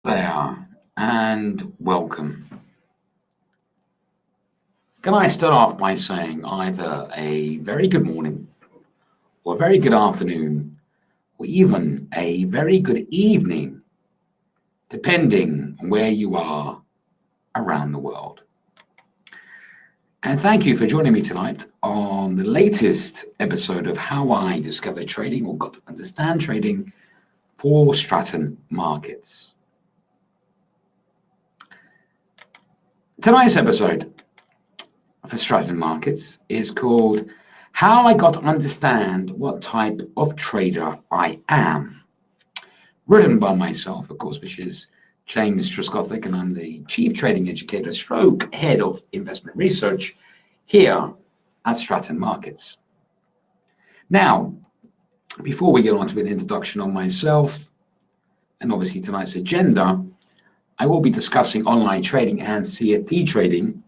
There, and welcome. Can I start off by saying either a very good morning, or a very good afternoon, or even a very good evening, depending on where you are around the world. And thank you for joining me tonight on the latest episode of How I Discovered Trading or Got to Understand Trading for Stratton Markets. Tonight's episode for Stratton Markets is called How I Got to Understand What Type of Trader I Am. Written by myself, of course, which is James Trescothick, and I'm the Chief Trading Educator / Head of Investment Research here at Stratton Markets. Now, before we get on to an introduction on myself, and obviously tonight's agenda, I will be discussing online trading and CFD trading.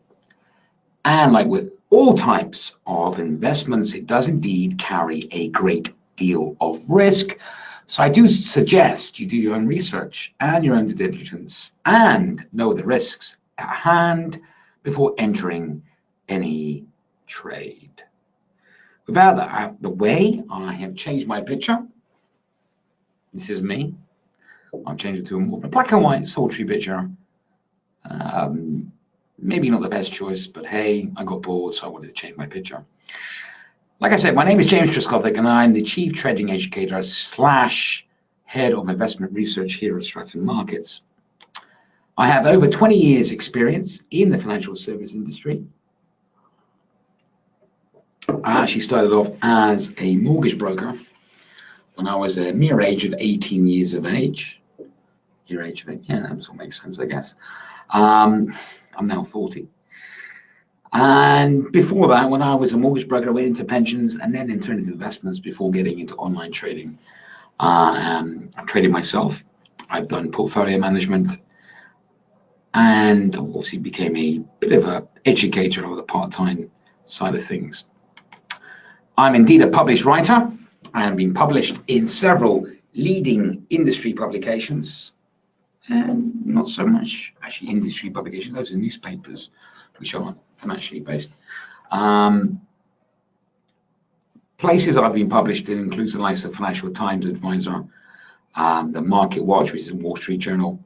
And like with all types of investments, it does indeed carry a great deal of risk. So I do suggest you do your own research and your own due diligence and know the risks at hand before entering any trade. With that out of the way, I have changed my picture. This is me. I'll change it to a more black and white, sultry picture. Maybe not the best choice, but hey, I got bored, so I wanted to change my picture. Like I said, my name is James Trescothick, and I'm the Chief Trading Educator / Head of Investment Research here at Stratton Markets. I have over 20 years experience in the financial service industry. I actually started off as a mortgage broker when I was a mere age of 18 years of age. Yeah, that sort of makes sense, I guess. I'm now 40. And before that, when I was a mortgage broker, I went into pensions and then into investments before getting into online trading. I've traded myself. I've done portfolio management, and obviously became a bit of an educator on the part-time side of things. I'm indeed a published writer. I have been published in several leading industry publications, and not so much actually industry publications, those are newspapers which aren't financially based. Places I've been published in includes the likes of Financial Times Advisor, the Market Watch, which is a Wall Street Journal,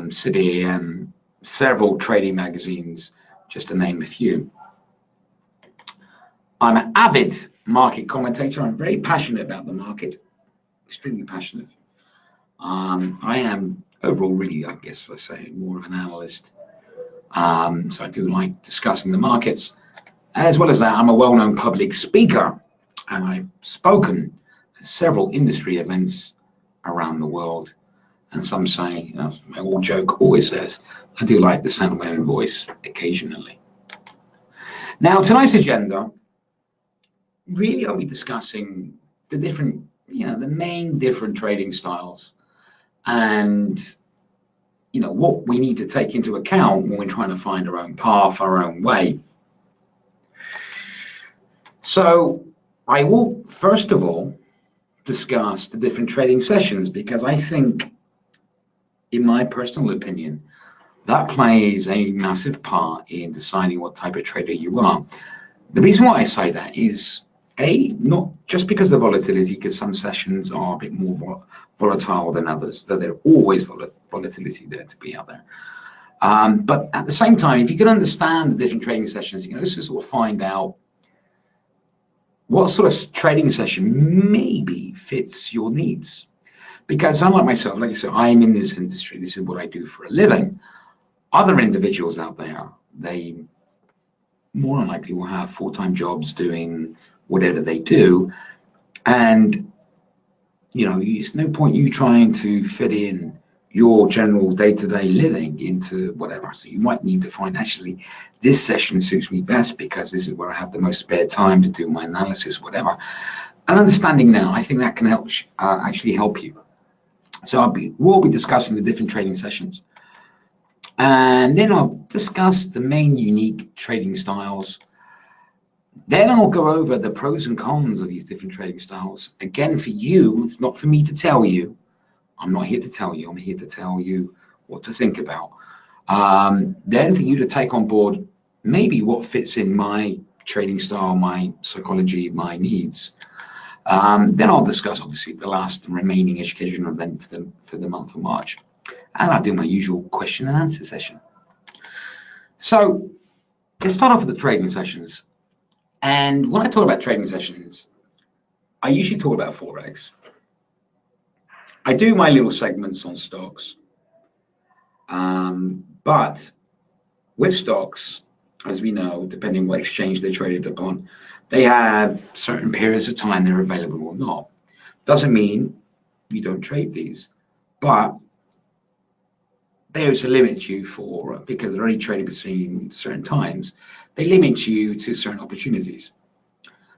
City AM, several trading magazines, just to name a few. I'm an avid market commentator. I'm very passionate about the market, extremely passionate. I am overall really, I guess I say, more of an analyst. So I do like discussing the markets. As well as that, I'm a well-known public speaker, and I've spoken at several industry events around the world. And some say, my old joke always says, I do like the sound of my own voice occasionally. Now, tonight's agenda, really I'll be discussing the different, the main different trading styles, and what we need to take into account when we're trying to find our own path, our own way. So I will first of all discuss the different trading sessions, because I think, in my personal opinion, that plays a massive part in deciding what type of trader you are. The reason why I say that is, not just because of volatility, because some sessions are a bit more volatile than others, but there's always volatility there to be out there. But at the same time, if you can understand the different trading sessions, you can also sort of find out what sort of trading session maybe fits your needs. Because unlike myself, like I said, I'm in this industry. This is what I do for a living. Other individuals out there, they more than likely will have full-time jobs doing whatever they do, and it's no point you trying to fit in your general day-to-day living into whatever. So you might need to find, actually, this session suits me best because this is where I have the most spare time to do my analysis, whatever. And understanding now, I think that can help actually help you. So we'll be discussing the different trading sessions, and then I'll discuss the main unique trading styles. Then I'll go over the pros and cons of these different trading styles. Again, for you, it's not for me to tell you I'm not here to tell you. I'm here to tell you what to think about. Then for you to take on board maybe what fits in my trading style, my psychology, my needs. Then I'll discuss obviously the last remaining educational event for the month of March. And I'll do my usual question and answer session. So let's start off with the trading sessions. And when I talk about trading sessions, I usually talk about Forex. I do my little segments on stocks. But with stocks, as we know, depending what exchange they're traded upon, they have certain periods of time they're available or not. Doesn't mean you don't trade these, but there's a limit to you for, because they're only traded between certain times, they limit you to certain opportunities.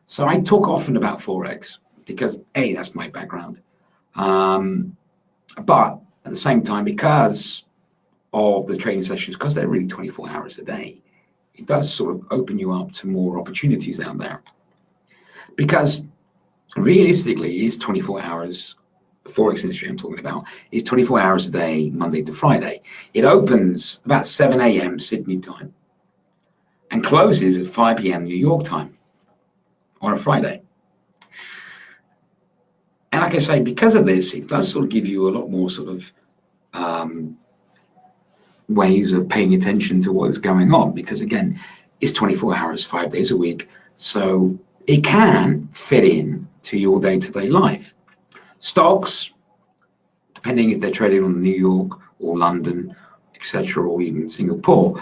So I talk often about Forex because A, that's my background. But at the same time, because of the trading sessions, because they're really 24 hours a day, it does sort of open you up to more opportunities out there. Because realistically, it's 24 hours, the Forex industry I'm talking about, is 24 hours a day, Monday to Friday. It opens about 7 a.m. Sydney time and closes at 5 p.m. New York time on a Friday. And like I say, because of this, it does sort of give you a lot more sort of ways of paying attention to what's going on, because again, it's 24 hours, 5 days a week, so it can fit in to your day-to-day life. Stocks, depending if they're traded on New York or London, etc., or even Singapore,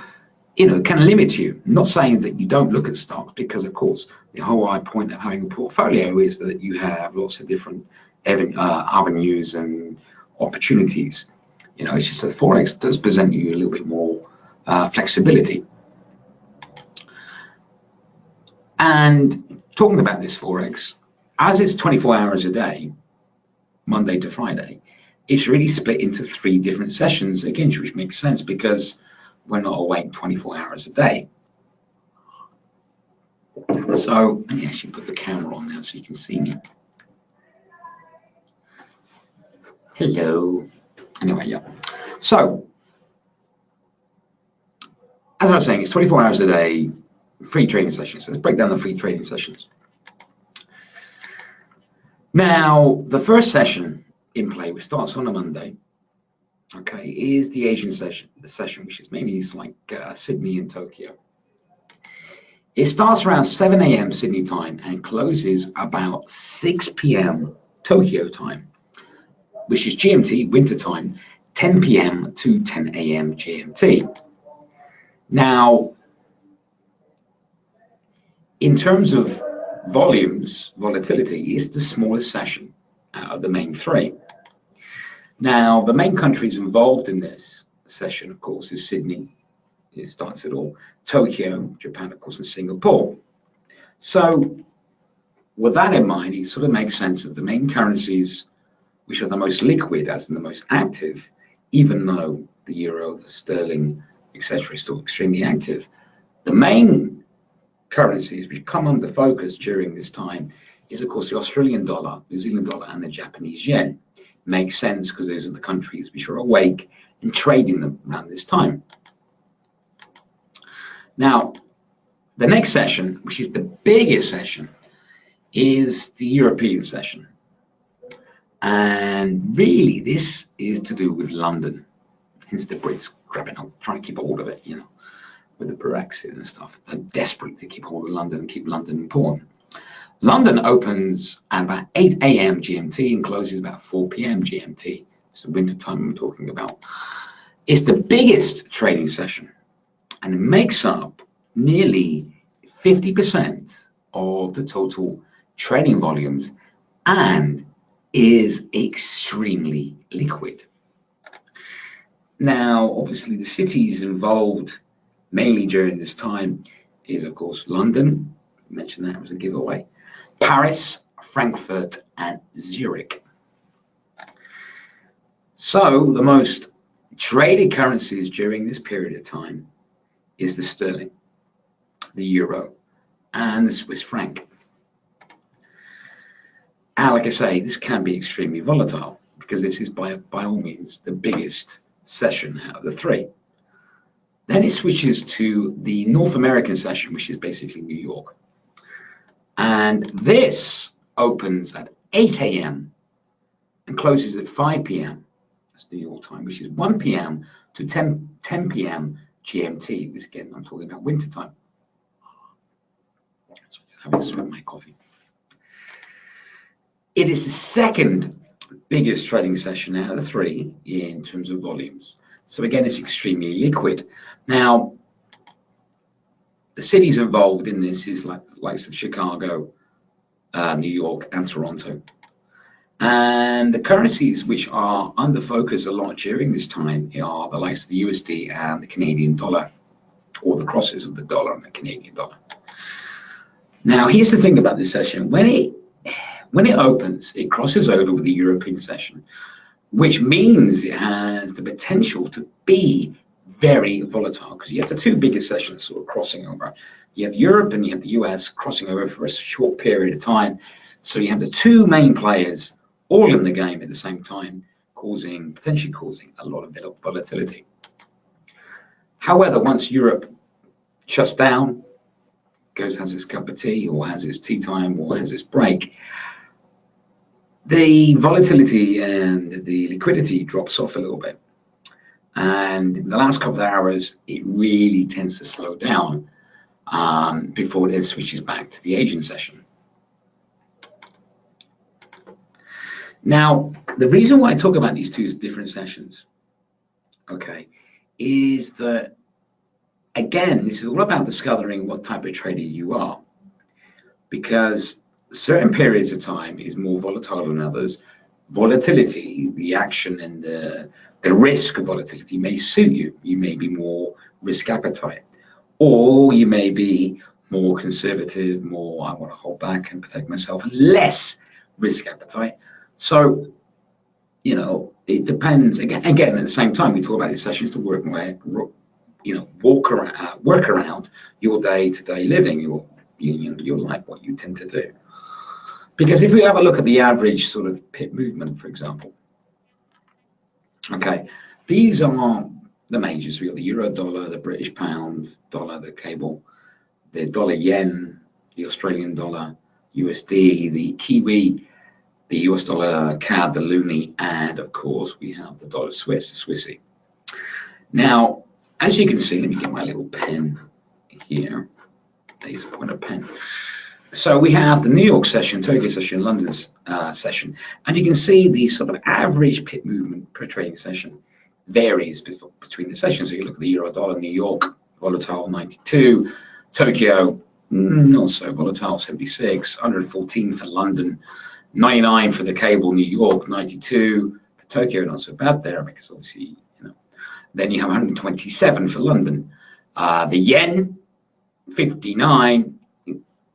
can limit you. I'm not saying that you don't look at stocks, because of course the whole point of having a portfolio is that you have lots of different avenues and opportunities. It's just that Forex does present you a little bit more flexibility. And talking about this Forex, as it's 24 hours a day, Monday to Friday, it's really split into 3 different sessions, again, which makes sense because we're not awake 24 hours a day. So let me actually put the camera on now so you can see me. Hello. Anyway, yeah. So, as I was saying, it's 24 hours a day, free trading sessions. So let's break down the free trading sessions. Now, the first session in play, which starts on a Monday, okay, is the Asian session, which is mainly like Sydney and Tokyo. It starts around 7 a.m. Sydney time and closes about 6 p.m. Tokyo time, which is GMT, winter time, 10 p.m. to 10 a.m. GMT. Now, in terms of volumes, volatility is the smallest session out of the main 3. Now, the main countries involved in this session, of course, is Sydney. It starts it all. Tokyo, Japan, of course, and Singapore. So, with that in mind, it sort of makes sense that the main currencies, which are the most liquid, as in the most active, even though the euro, the sterling, etc., is still extremely active, the main currencies which come under focus during this time is, of course, the Australian dollar, New Zealand dollar, and the Japanese yen. Makes sense because those are the countries which are awake and trading them around this time. Now, the next session, which is the biggest session, is the European session. And really, this is to do with London. Hence the Brits grabbing on, trying to keep hold of it, with the Brexit and stuff. They're desperate to keep hold of London and keep London important. London opens at about 8 a.m. GMT and closes about 4 p.m. GMT. It's the winter time we're talking about. It's the biggest trading session, and it makes up nearly 50% of the total trading volumes and is extremely liquid. Now, obviously, the cities involved mainly during this time is, of course, London. I mentioned that was a giveaway. Paris, Frankfurt, and Zurich. So the most traded currencies during this period of time is the sterling, the euro, and the Swiss franc. And like I say, this can be extremely volatile because this is by all means the biggest session out of the three. Then it switches to the North American session, which is basically New York. And this opens at 8 a.m. and closes at 5 p.m. That's New York time, which is 1 p.m. to 10 p.m. GMT. This again, I'm talking about winter time. So just having a sip of my coffee. It is the second biggest trading session out of the three in terms of volumes. So again, it's extremely liquid. Now, the cities involved in this is like the likes of Chicago, New York, and Toronto. And the currencies which are under focus a lot during this time are the likes of the USD and the Canadian dollar, or the crosses of the dollar and the Canadian dollar. Now, here's the thing about this session. When it opens, it crosses over with the European session, which means it has the potential to be very volatile, because you have the two biggest sessions sort of crossing over. You have Europe and you have the US crossing over for a short period of time. So you have the two main players all in the game at the same time, potentially causing a lot of volatility. However, once Europe shuts down, has its cup of tea, or has its tea time, or has its break, the volatility and the liquidity drops off a little bit. And in the last couple of hours, it really tends to slow down before it then switches back to the Asian session. Now, the reason why I talk about these two different sessions, okay, is that, again, this is all about discovering what type of trader you are, because certain periods of time is more volatile than others. Volatility, the action and the risk of volatility may suit you. You may be more risk appetite, or you may be more conservative, more I want to hold back and protect myself, and less risk appetite. So, you know, it depends. Again, at the same time, we talk about these sessions to work around your day-to-day living, your life, what you tend to do. Because if we have a look at the average sort of pip movement, for example, okay, these are the majors. We got the euro dollar, the British pound dollar, the cable, the dollar yen, the Australian dollar, USD, the Kiwi, the US dollar CAD, the loonie, and of course we have the dollar Swiss, the Swissy. Now, as you can see, let me get my little pen here. There's a point of pen. So we have the New York session, Tokyo session, London's session, and you can see the sort of average pip movement per trading session varies between the sessions. So you look at the euro dollar, New York, volatile 92, Tokyo, not so volatile, 76, 114 for London, 99 for the cable, New York, 92 for Tokyo, not so bad there, because obviously, then you have 127 for London. The yen, 59,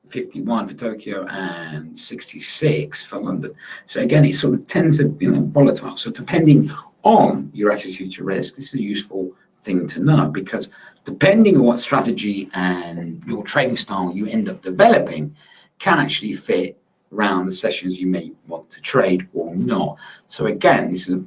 51 for Tokyo, and 66 for London. So again, it sort of tends to be volatile. So depending on your attitude to risk, this is a useful thing to know, because depending on what strategy and your trading style you end up developing can actually fit around the sessions you may want to trade or not. So again, this is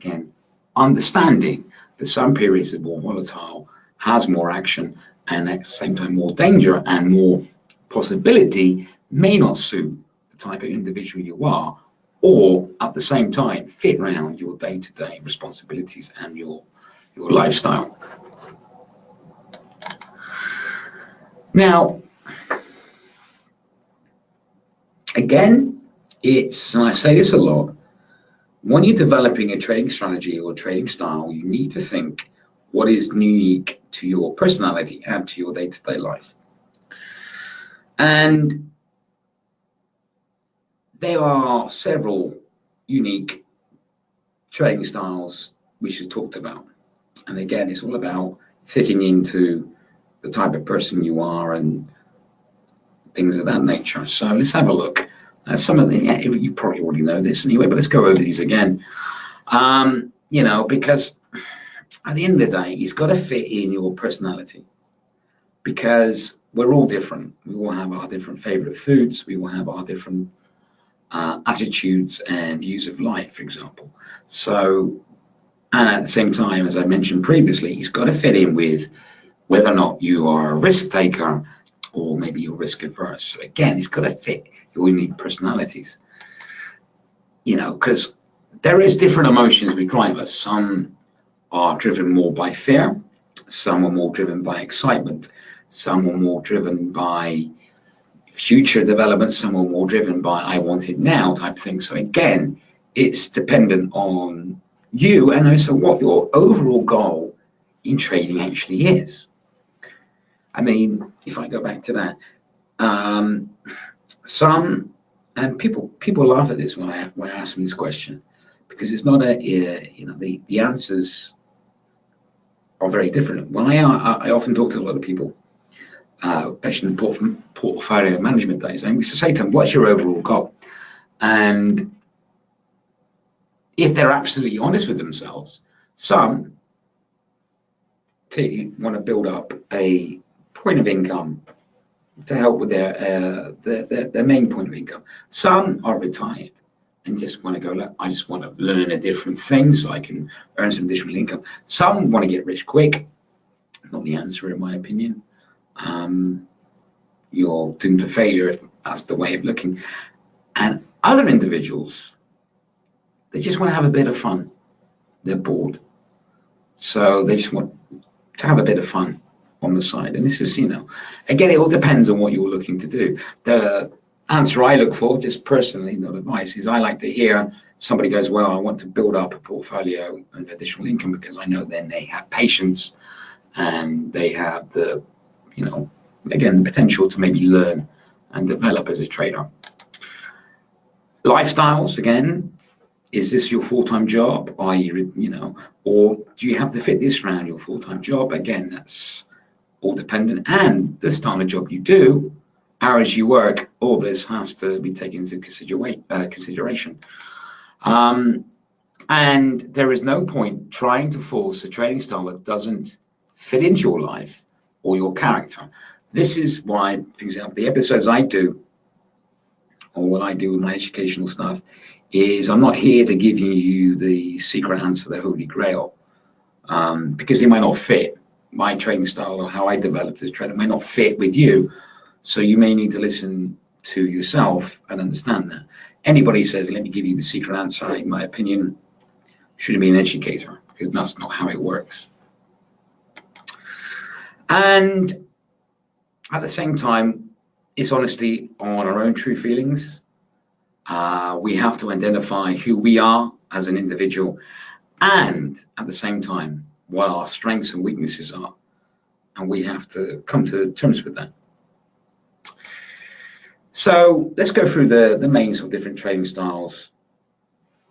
understanding that some periods are more volatile, has more action, and at the same time more danger and more possibility may not suit the type of individual you are, or at the same time fit around your day-to-day responsibilities and your lifestyle. Now, again, and I say this a lot, when you're developing a trading strategy or trading style, you need to think what is unique to your personality and to your day-to-day life. And there are several unique trading styles which is talked about. And again, it's all about fitting into the type of person you are and things of that nature. So let's have a look at some of the, you probably already know this anyway, but let's go over these again. Because at the end of the day, it's got to fit in your personality, because we're all different. We all have our different favorite foods. We will have our different attitudes and views of life, for example. So, and at the same time, as I mentioned previously, it's got to fit in with whether or not you are a risk taker or maybe you're risk adverse. So again, it's got to fit your unique personalities. You know, because there is different emotions with drivers. Some are driven more by fear, some are more driven by excitement, some are more driven by future development, some are more driven by I want it now type thing. So again, it's dependent on you and also what your overall goal in trading actually is. I mean, if I go back to that, some and people laugh at this when I ask them this question because it's not the answers are very different. When I often talk to a lot of people, especially in the portfolio management days, and we say to them, "What's your overall goal?" And if they're absolutely honest with themselves, some clearly want to build up a point of income to help with their main point of income. Some are retired and just want to go, look, I just want to learn a different thing so I can earn some additional income. Some want to get rich quick. Not the answer, in my opinion. You're doomed to failure if that's the way of looking. And other individuals, they just want to have a bit of fun. They're bored. So they just want to have a bit of fun on the side. And this is, again, it all depends on what you're looking to do. The answer I look for, just personally, not advice, is I like to hear somebody goes, well, I want to build up a portfolio and additional income because I know then they have patience and they have the, again, the potential to maybe learn and develop as a trader. Lifestyles, again, is this your full-time job? Or do you have to fit this around your full-time job? Again, that's all dependent. And the style of job you do, hours you work, all this has to be taken into consideration. And there is no point trying to force a trading style that doesn't fit into your life or your character. This is why, for example, the episodes I do, or what I do with my educational stuff, is I'm not here to give you the secret answer, the holy grail, because it might not fit. My trading style or how I developed as a trader may not fit with you. So you may need to listen to yourself and understand that. Anybody says, let me give you the secret answer, in my opinion, shouldn't be an educator, because that's not how it works. And at the same time, it's honesty on our own true feelings. We have to identify who we are as an individual, and at the same time, what our strengths and weaknesses are. And we have to come to terms with that. So let's go through the main sort of different trading styles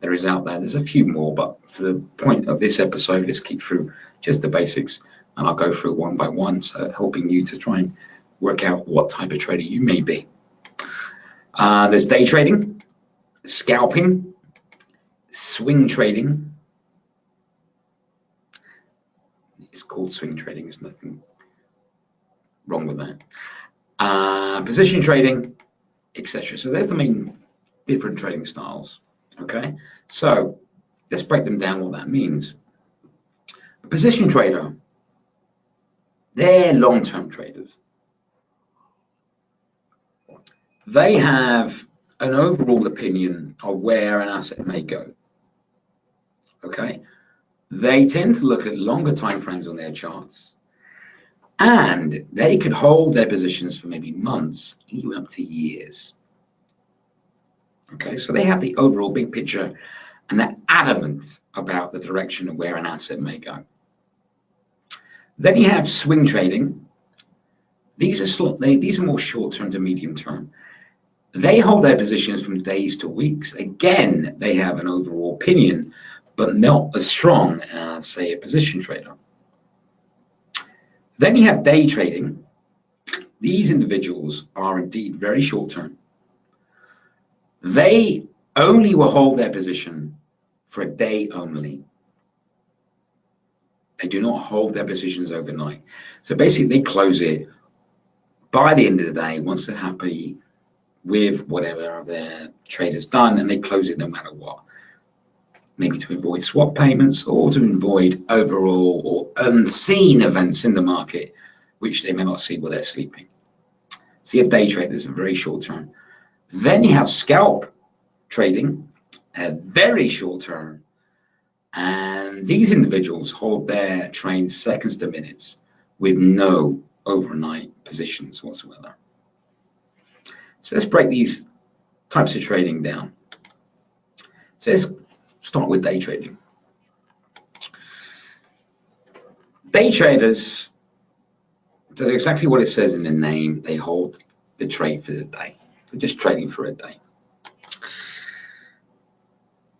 there is out there. There's a few more, but for the point of this episode, let's keep through just the basics, and I'll go through one by one, so helping you to try and work out what type of trader you may be. There's day trading, scalping, swing trading. It's called swing trading, there's nothing wrong with that. Position trading, etc. So there's the main different trading styles. Okay, so let's break them down, what that means. A position trader, they're long-term traders. They have an overall opinion of where an asset may go. Okay, they tend to look at longer time frames on their charts, and they could hold their positions for maybe months, even up to years. Okay, so they have the overall big picture, and they're adamant about the direction of where an asset may go. Then you have swing trading. These are more short-term to medium-term. They hold their positions from days to weeks. Again, they have an overall opinion, but not as strong as, say, a position trader. Then you have day trading. These individuals are indeed very short-term. They only will hold their position for a day only. They do not hold their positions overnight. So basically, they close it by the end of the day once they're happy with whatever their trade has done, and they close it no matter what. Maybe to avoid swap payments or to avoid overall or unseen events in the market, which they may not see while they're sleeping. So you have day traders, a very short term. Then you have scalp trading, a very short term. And these individuals hold their trades seconds to minutes with no overnight positions whatsoever. So let's break these types of trading down. So let's start with day trading. Day traders does exactly what it says in the name. They hold the trade for the day. They're just trading for a day.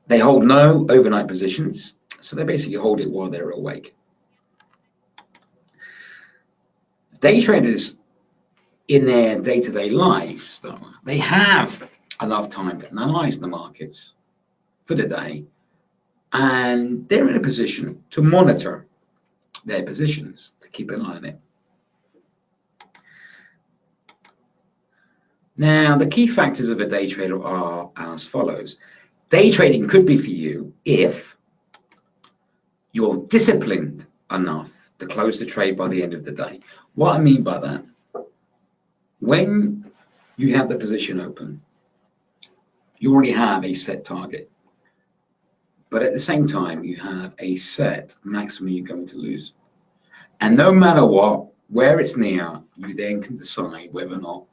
They hold no overnight positions, so they basically hold it while they're awake. Day traders, in their day-to-day lives, though, they have enough time to analyze the markets for the day, and they're in a position to monitor their positions, to keep an eye on it. Now, the key factors of a day trader are as follows. Day trading could be for you if you're disciplined enough to close the trade by the end of the day. What I mean by that, when you have the position open, you already have a set target. But at the same time, you have a set maximum you're going to lose. And no matter what, where it's near, you then can decide whether or not,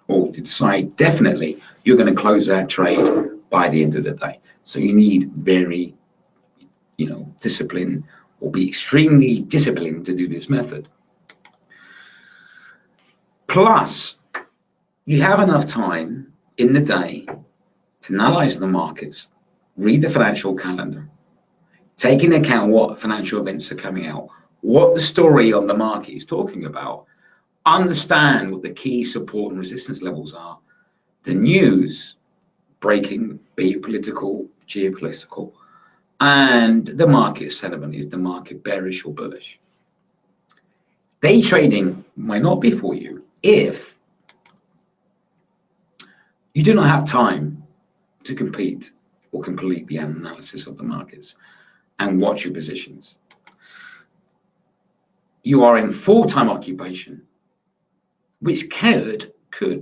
or decide definitely you're going to close that trade by the end of the day. So you need very, discipline, or be extremely disciplined to do this method. Plus, you have enough time in the day to analyze the markets, read the financial calendar, take into account what financial events are coming out, what the story on the market is talking about, understand what the key support and resistance levels are, the news breaking, be it political, geopolitical, and the market sentiment. Is the market bearish or bullish? Day trading might not be for you if you do not have time to complete the analysis of the markets and watch your positions. You are in full-time occupation, which could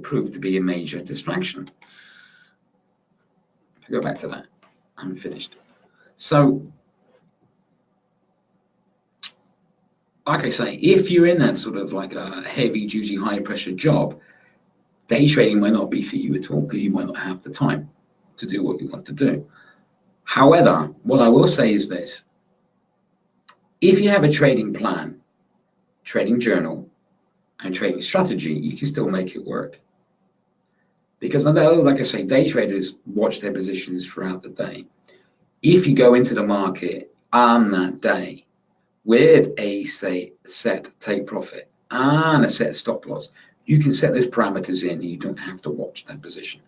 prove to be a major distraction. If I go back to that, I'm finished. So, like I say, if you're in that sort of like a heavy-duty, high-pressure job, day trading might not be for you at all because you might not have the time to do what you want to do. However, what I will say is this. If you have a trading plan, trading journal, and trading strategy, you can still make it work. Because although, like I say, day traders watch their positions throughout the day. If you go into the market on that day with a set take profit and a set stop loss, you can set those parameters in and you don't have to watch that position.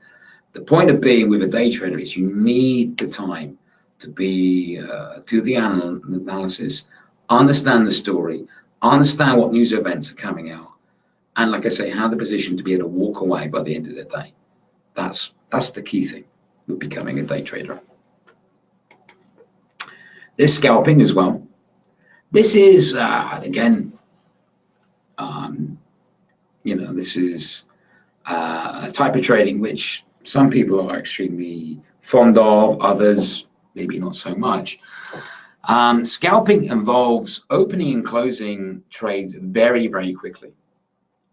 The point of being with a day trader is you need the time to do the analysis, understand the story, understand what news events are coming out, and like I say, have the position to be able to walk away by the end of the day. That's the key thing with becoming a day trader. There's scalping as well. This is again, this is a type of trading which some people are extremely fond of, others maybe not so much. Scalping involves opening and closing trades very, very quickly.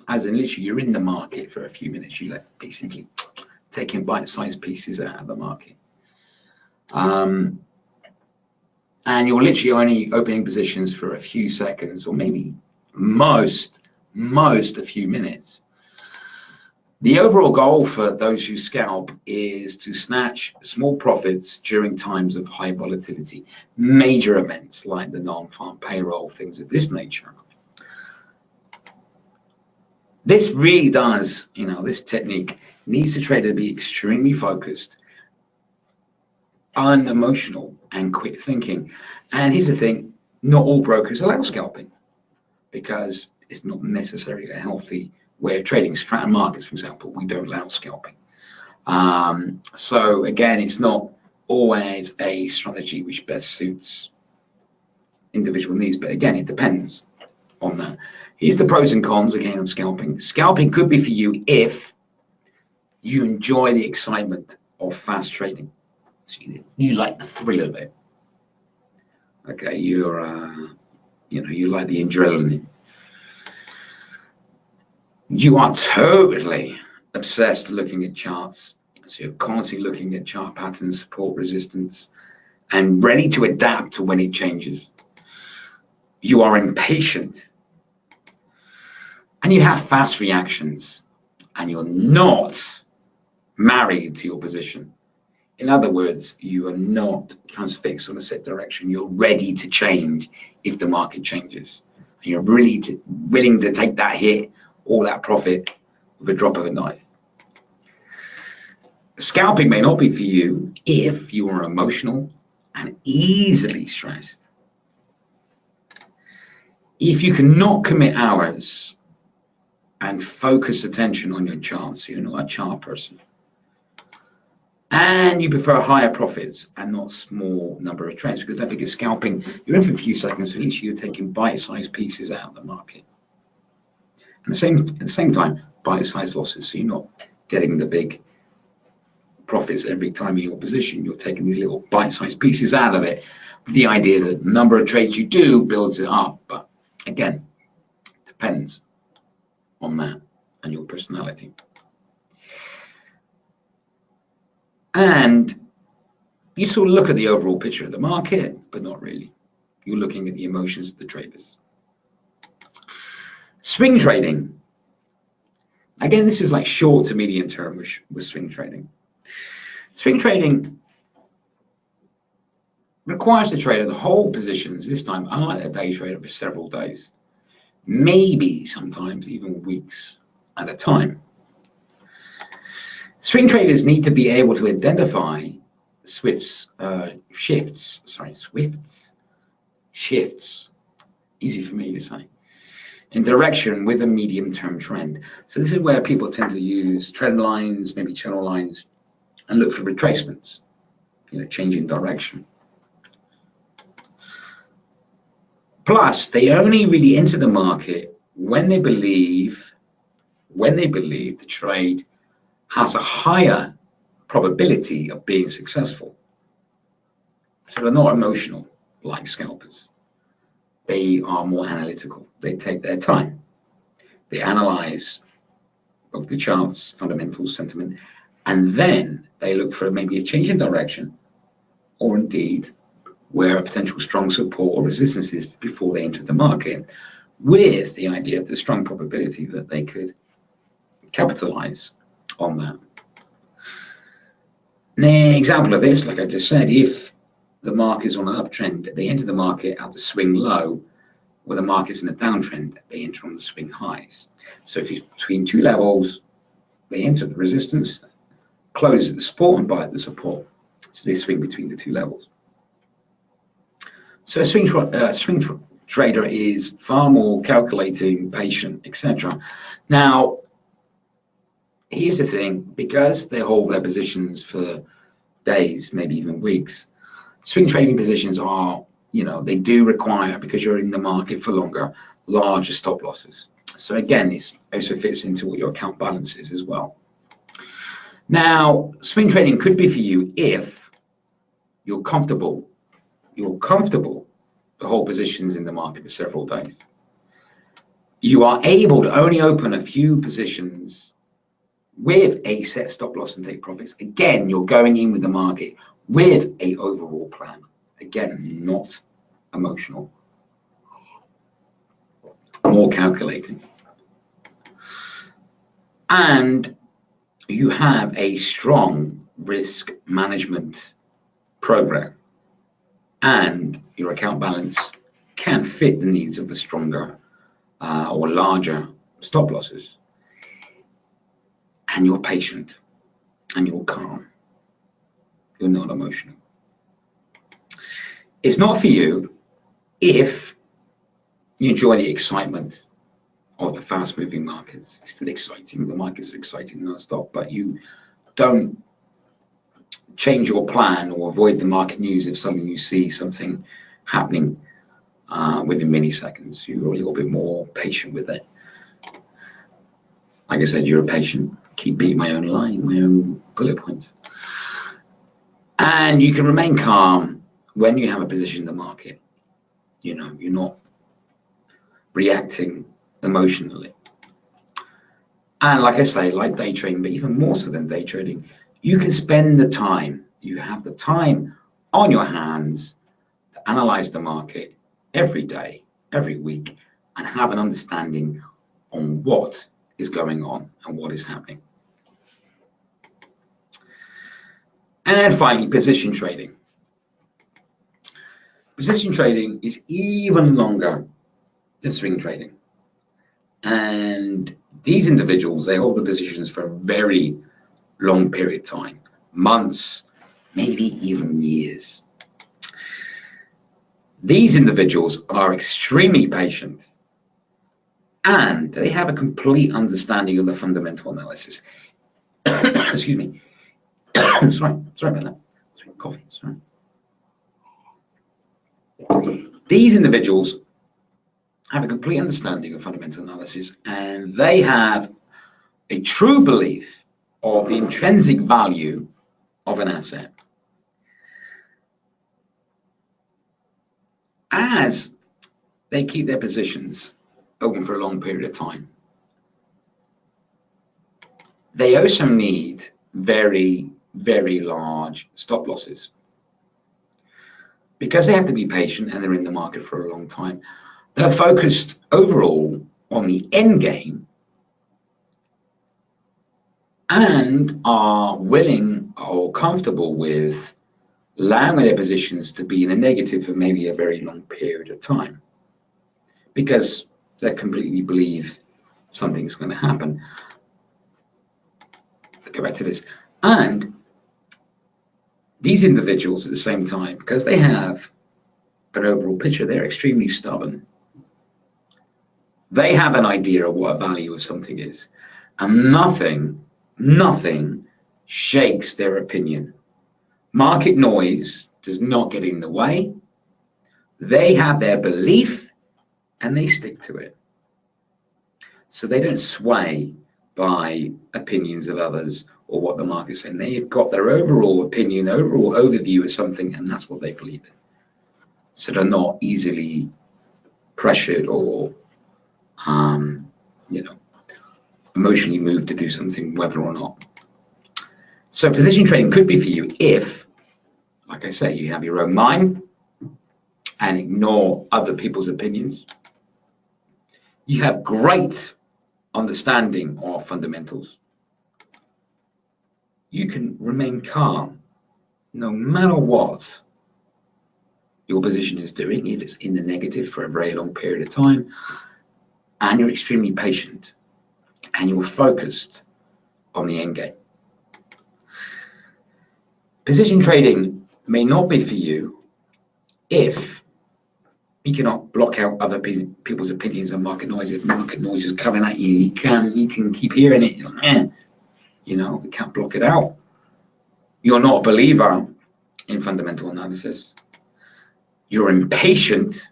As in literally you're in the market for a few minutes, you like basically taking bite-sized pieces out of the market. And you're literally only opening positions for a few seconds or maybe most a few minutes. The overall goal for those who scalp is to snatch small profits during times of high volatility, major events like the non-farm payroll, things of this nature. This really does, this technique needs the trader to be extremely focused, unemotional, and quick thinking. And here's the thing, not all brokers allow scalping because it's not necessarily a healthy way of trading. Stratton markets, for example, we don't allow scalping. So again, it's not always a strategy which best suits individual needs, but again, it depends on that. Here's the pros and cons again of scalping. Scalping could be for you if you enjoy the excitement of fast trading. So you like the thrill of it. Okay, you like the adrenaline. You are totally obsessed looking at charts. So you're constantly looking at chart patterns, support, resistance, and ready to adapt to when it changes. You are impatient and you have fast reactions, and you're not married to your position. In other words, you are not transfixed on a set direction. You're ready to change if the market changes. And you're really willing to take that hit or that profit with a drop of a knife. Scalping may not be for you if you are emotional and easily stressed. If you cannot commit hours and focus attention on your charts, so you're not a chart person, and you prefer higher profits and not small number of trades, because don't forget, scalping, you're in for a few seconds, so at least you're taking bite-sized pieces out of the market. And at the same time, bite-sized losses, so you're not getting the big profits every time in your position. You're taking these little bite-sized pieces out of it with the idea that the number of trades you do builds it up. But again, depends on that and your personality. And you sort of look at the overall picture of the market, but not really. You're looking at the emotions of the traders. Swing trading. Again, this is like short to medium term with swing trading. Swing trading requires the trader to hold positions, this time unlike a day trader, for several days, maybe sometimes even weeks at a time. Swing traders need to be able to identify shifts, easy for me to say, in direction with a medium-term trend. So this is where people tend to use trend lines, maybe channel lines, and look for retracements, change in direction. Plus, they only really enter the market when they believe the trade has a higher probability of being successful. So they're not emotional like scalpers. They are more analytical. They take their time. They analyze both the charts, fundamentals, sentiment, and then they look for maybe a change in direction, or indeed where a potential strong support or resistance is before they enter the market, with the idea of the strong probability that they could capitalize on that. An example of this, like I just said, if the market is on an uptrend, they enter the market at the swing low, where the market is in a downtrend, they enter on the swing highs. So if it's between two levels, they enter the resistance, close at the support, and buy at the support. So they swing between the two levels. So a swing trader is far more calculating, patient, etc. Now, here's the thing, because they hold their positions for days, maybe even weeks, swing trading positions are, they do require, because you're in the market for longer, larger stop losses. So again, this also fits into what your account balance is as well. Now, swing trading could be for you if you're comfortable to hold positions in the market for several days. You are able to only open a few positions with a set stop loss and take profits. Again, you're going in with the market with an overall plan. Again, not emotional, more calculating. And you have a strong risk management program, and your account balance can fit the needs of the stronger or larger stop losses. And you're patient and you're calm. You're not emotional. It's not for you if you enjoy the excitement of the fast-moving markets. It's still exciting. The markets are exciting non-stop, but you Don't change your plan or avoid the market news if suddenly you see something happening within milliseconds. You're a little bit more patient with it. Like I said, you're a patient. Keep beating my own line, my own bullet points. And you can remain calm when you have a position in the market. You know, you're not reacting emotionally. And like I say, like day trading, but even more so than day trading, you can spend the time, you have the time on your hands to analyze the market every day, every week, and have an understanding on what is going on and what is happening. And finally, position trading. Position trading is even longer than swing trading. And these individuals, they hold the positions for a very long period of time, months, maybe even years. These individuals are extremely patient and they have a complete understanding of the fundamental analysis. Excuse me. sorry about that. Coffee, sorry. These individuals have a complete understanding of fundamental analysis, and they have a true belief of the intrinsic value of an asset. As they keep their positions open for a long period of time, they also need very, very large stop losses. Because they have to be patient and they're in the market for a long time, they're focused overall on the end game and are willing or comfortable with allowing their positions to be in a negative for maybe a very long period of time because they completely believe something's going to happen. I'll go back to this. And these individuals at the same time, because they have an overall picture, they're extremely stubborn. They have an idea of what a value of something is, and nothing shakes their opinion. Market noise does not get in the way. They have their belief and they stick to it. So they don't sway by opinions of others or what the market's saying. They've got their overall opinion, overall overview of something, and that's what they believe in. So they're not easily pressured or emotionally moved to do something, whether or not. So position trading could be for you if, like I say, you have your own mind and ignore other people's opinions. You have great understanding of fundamentals. You can remain calm no matter what your position is doing, if it's in the negative for a very long period of time, and you're extremely patient and you're focused on the end game. Position trading may not be for you if you cannot block out other people's opinions on market noise. If market noise is coming at you, you can keep hearing it. You can't block it out. You're not a believer in fundamental analysis. You're impatient,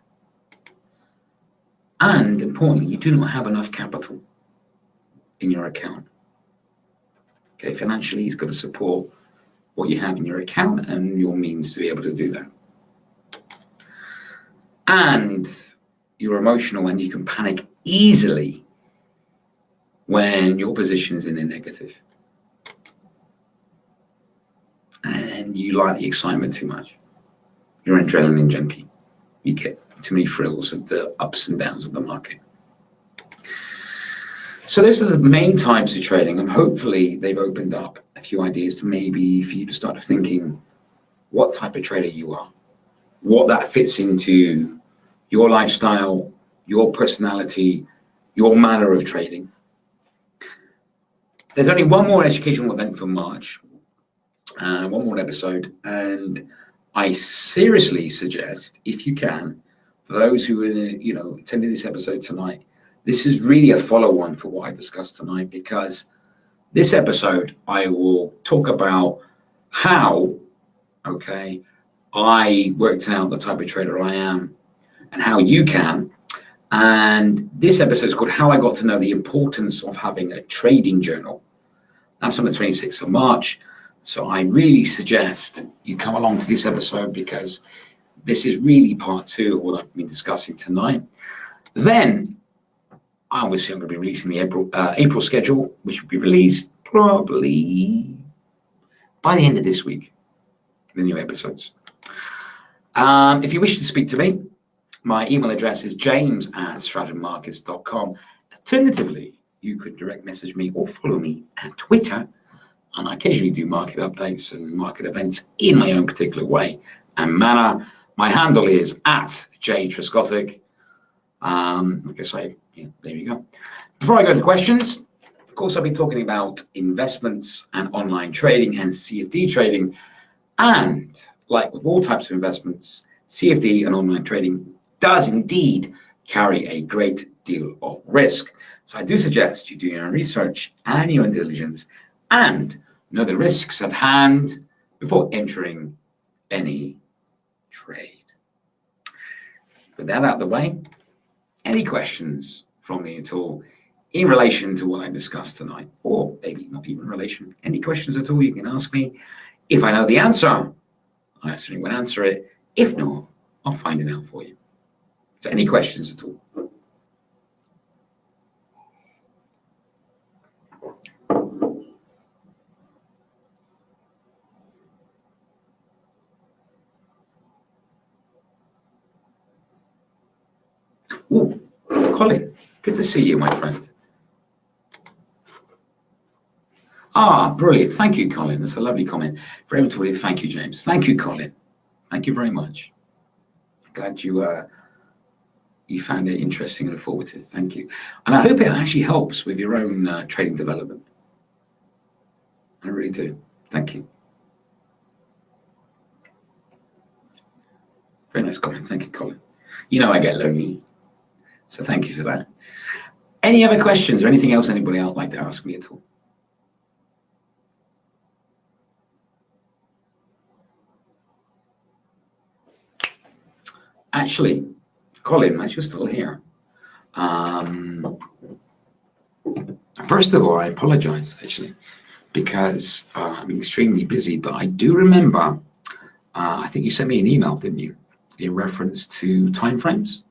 and importantly, you do not have enough capital in your account. Okay, financially, it's got to support what you have in your account and your means to be able to do that. And you're emotional and you can panic easily when your position is in a negative. And you like the excitement too much. You're an adrenaline junkie. You get too many thrills of the ups and downs of the market. So those are the main types of trading, and hopefully they've opened up a few ideas to maybe for you to start thinking what type of trader you are, what that fits into your lifestyle, your personality, your manner of trading. There's only one more educational event for March, one more episode, and I seriously suggest, if you can, for those who are attending this episode tonight, this is really a follow-on for what I discussed tonight, because This episode, I will talk about how, okay, I worked out the type of trader I am and how you can. And this episode is called How I Got to Know the Importance of Having a Trading Journal. That's on the 26th of March. So I really suggest you come along to this episode because this is really part two of what I've been discussing tonight. Then, obviously, I'm going to be releasing the April schedule, which will be released probably by the end of this week, the new episodes. If you wish to speak to me, my email address is james@strattonmarkets.com. Alternatively, you could direct message me or follow me at Twitter, and I occasionally do market updates and market events in my own particular way and manner. My handle is @jtrescothic. Like I say, yeah, there you go. Before I go to questions, of course, I'll be talking about investments and online trading and CFD trading. And like with all types of investments, CFD and online trading does indeed carry a great deal of risk. So I do suggest you do your own research and your own diligence and know the risks at hand before entering any trade. With that out of the way, any questions from me at all in relation to what I discussed tonight, or maybe not even relation, any questions at all you can ask me. If I know the answer, I certainly will answer it. If not, I'll find it out for you. So any questions at all? Oh, Colin, good to see you, my friend. Ah, brilliant. Thank you, Colin. That's a lovely comment. Very able to thank you, James. Thank you, Colin. Thank you very much. Glad you found it interesting and informative. Thank you. And I hope it actually helps with your own trading development. I really do. Thank you. Very nice comment. Thank you, Colin. You know I get lonely, so thank you for that. Any other questions or anything else anybody else would like to ask me at all? Actually, Colin, as you're still here, first of all, I apologize, actually, because I'm extremely busy, but I do remember, I think you sent me an email, didn't you, in reference to timeframes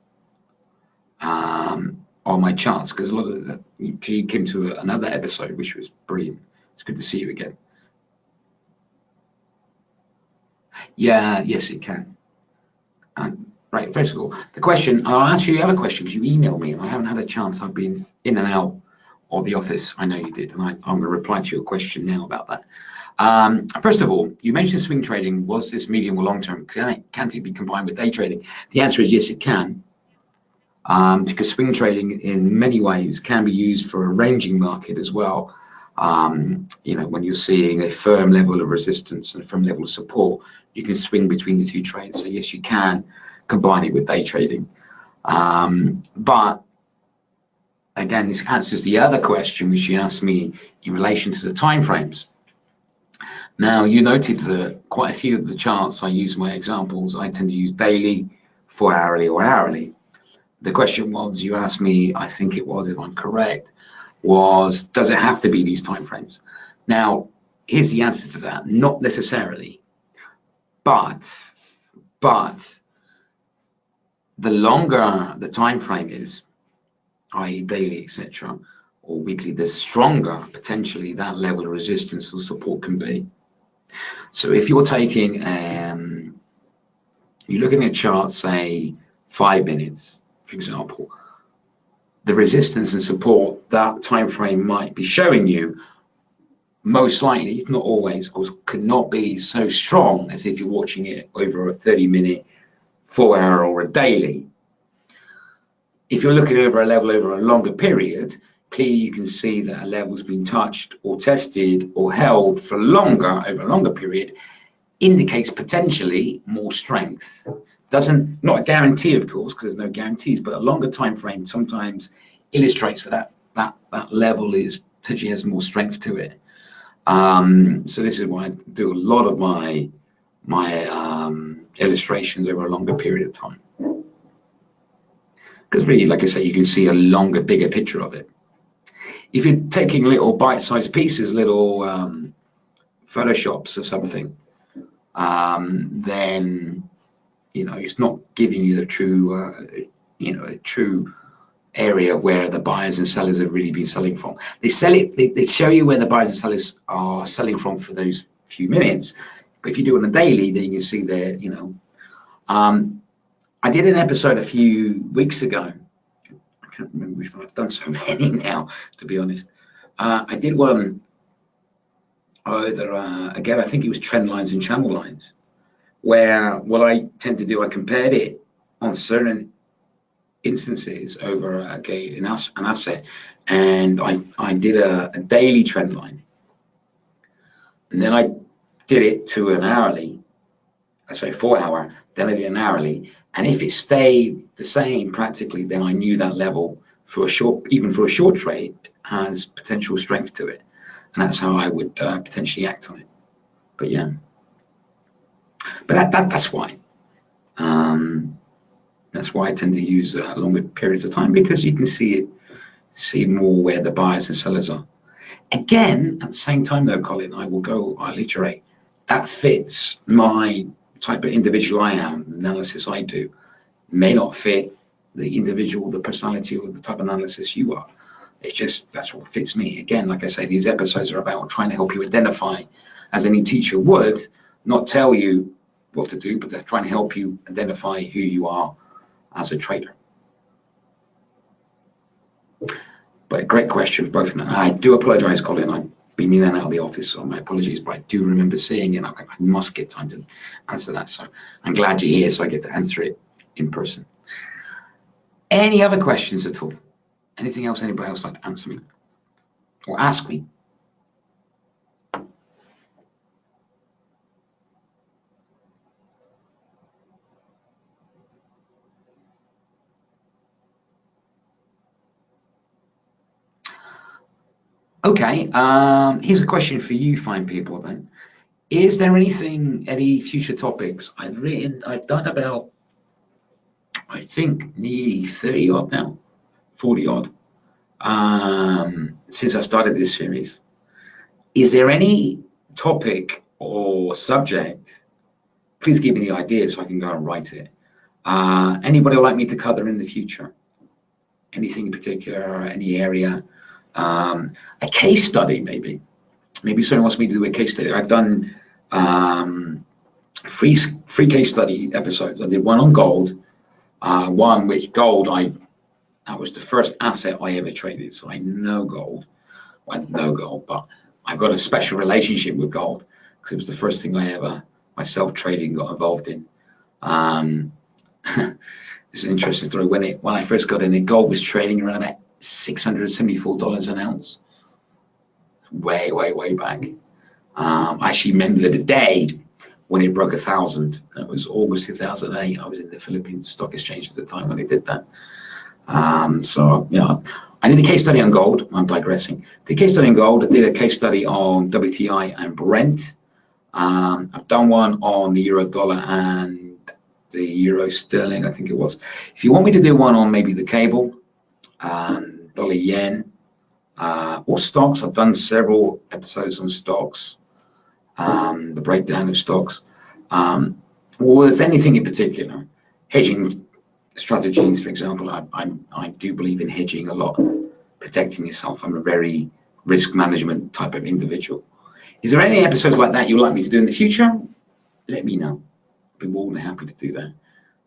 on my charts, because a lot of that, you came to another episode, which was brilliant. It's good to see you again. Yeah, yes, it can. Right, first of all, the question, I'll ask you the other question because you emailed me and I haven't had a chance. I've been in and out of the office. I know you did, and I'm going to reply to your question now about that. First of all, you mentioned swing trading. Was this medium or long term? Can't it be combined with day trading? The answer is yes, it can. Because swing trading in many ways can be used for a ranging market as well. You know, when you're seeing a firm level of resistance and a firm level of support, you can swing between the two trades. So yes, you can combine it with day trading. But again, this answers the other question which you asked me in relation to the timeframes. Now, you noted that quite a few of the charts I use in my examples, I tend to use daily, 4 hourly or hourly. The question was, you asked me, I think it was, if I'm correct, was, does it have to be these timeframes? Now, here's the answer to that. Not necessarily, but the longer the time frame is, i.e. daily, etc., or weekly, the stronger potentially that level of resistance or support can be. So if you're taking, you're looking at a chart, say 5 minutes, for example, the resistance and support that time frame might be showing you, most likely, if not always, of course, could not be so strong as if you're watching it over a 30-minute, 4-hour, or a daily. If you're looking over a level over a longer period, clearly you can see that a level's been touched or tested or held for longer, over a longer period, indicates potentially more strength. Doesn't, not a guarantee, of course, because there's no guarantees, but a longer time frame sometimes illustrates that that level is potentially has more strength to it. So this is why I do a lot of my illustrations over a longer period of time. Because really, like I say, you can see a longer, bigger picture of it. If you're taking little bite-sized pieces, little photoshops or something, then it's not giving you the true, a true area where the buyers and sellers have really been selling from. They sell it, they show you where the buyers and sellers are selling from for those few minutes. But if you do it on a daily, then you can see there, I did an episode a few weeks ago. I can't remember which one. I've done so many now, to be honest. I did one again, I think it was trend lines and channel lines, where what I tend to do, I compared it on certain instances over an asset, and I did a daily trend line, and then I did it to an hourly, I say 4 hour, then I did an hourly, and if it stayed the same practically, then I knew that level for even for a short trade has potential strength to it, and that's how I would potentially act on it. But yeah, but that's why. That's why I tend to use longer periods of time, because you can see more where the buyers and sellers are. Again, at the same time though, Colin, I'll iterate. That fits my type of individual I am, analysis I do, may not fit the individual, the personality, or the type of analysis you are. It's just, that's what fits me. Again, like I say, these episodes are about trying to help you identify, as any teacher would, not tell you what to do, but they're trying to help you identify who you are as a trader. But a great question, both of them. I do apologize, Colin. I've been in and out of the office, so my apologies, but I do remember seeing it. I must get time to answer that. So I'm glad you're here, so I get to answer it in person. Any other questions at all? Anything else anybody else like to answer me or ask me? Okay, here's a question for you fine people then. Is there any future topics? I've done about, I think, nearly 30 odd now, 40 odd, since I started this series. Is there any topic or subject? Please give me the idea so I can go and write it. Anybody would like me to cover in the future? Anything in particular, any area? A case study, maybe. Maybe someone wants me to do a case study. I've done free case study episodes. I did one on gold, one which gold, that was the first asset I ever traded, so I know gold. Well, I know gold, but I've got a special relationship with gold because it was the first thing I ever myself trading got involved in. It's an interesting story. When I first got in it, gold was trading around about $674 an ounce. Way back. I actually remember the day when it broke 1,000. That was August 2008. I was in the Philippines Stock Exchange at the time when it did that. So yeah, I did a case study on gold. I'm digressing. The case study on gold. I did a case study on WTI and Brent. I've done one on the euro dollar and the euro sterling, I think it was. If you want me to do one on maybe the cable, dollar yen, or stocks, I've done several episodes on stocks, the breakdown of stocks, or there's anything in particular. Hedging strategies, for example, I do believe in hedging a lot, protecting yourself. I'm a very risk management type of individual. Is there any episodes like that you'd like me to do in the future? Let me know. I'll be more than happy to do that.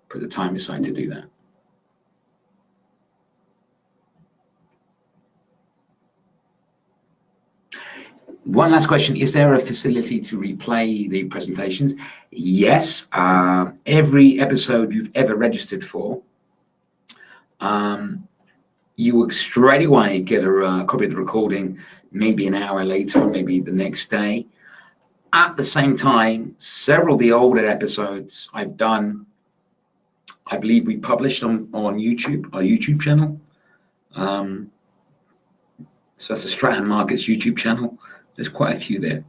Put the time aside to do that. One last question. Is there a facility to replay the presentations? Yes. Every episode you've ever registered for, you will straight away get a copy of the recording, maybe an hour later, maybe the next day. At the same time, several of the older episodes I've done, I believe we published on YouTube, our YouTube channel. So that's the Stratton Markets YouTube channel. There's quite a few there,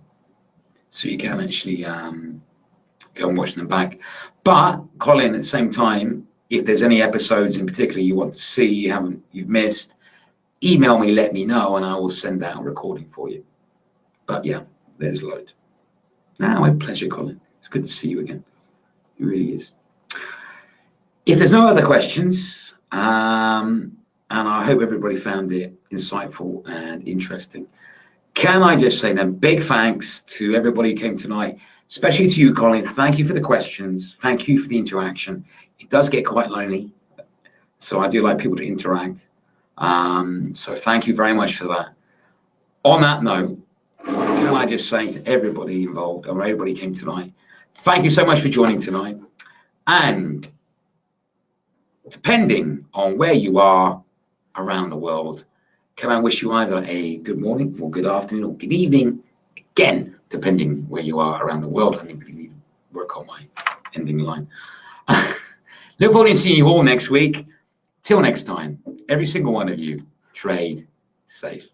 so you can actually go and watch them back. But Colin, at the same time, if there's any episodes in particular you want to see, you've missed, email me, let me know, and I will send out a recording for you. But yeah, there's a load. My pleasure, Colin. It's good to see you again. It really is. If there's no other questions, and I hope everybody found it insightful and interesting, can I just say then big thanks to everybody who came tonight, especially to you, Colin. Thank you for the questions. Thank you for the interaction. It does get quite lonely, so I do like people to interact. So thank you very much for that. On that note, can I just say to everybody involved, or everybody came tonight, thank you so much for joining tonight. And depending on where you are around the world, can I wish you either a good morning or good afternoon or good evening, again, depending where you are around the world. I need to work on my ending line. Look forward to seeing you all next week. Till next time, every single one of you, trade safe.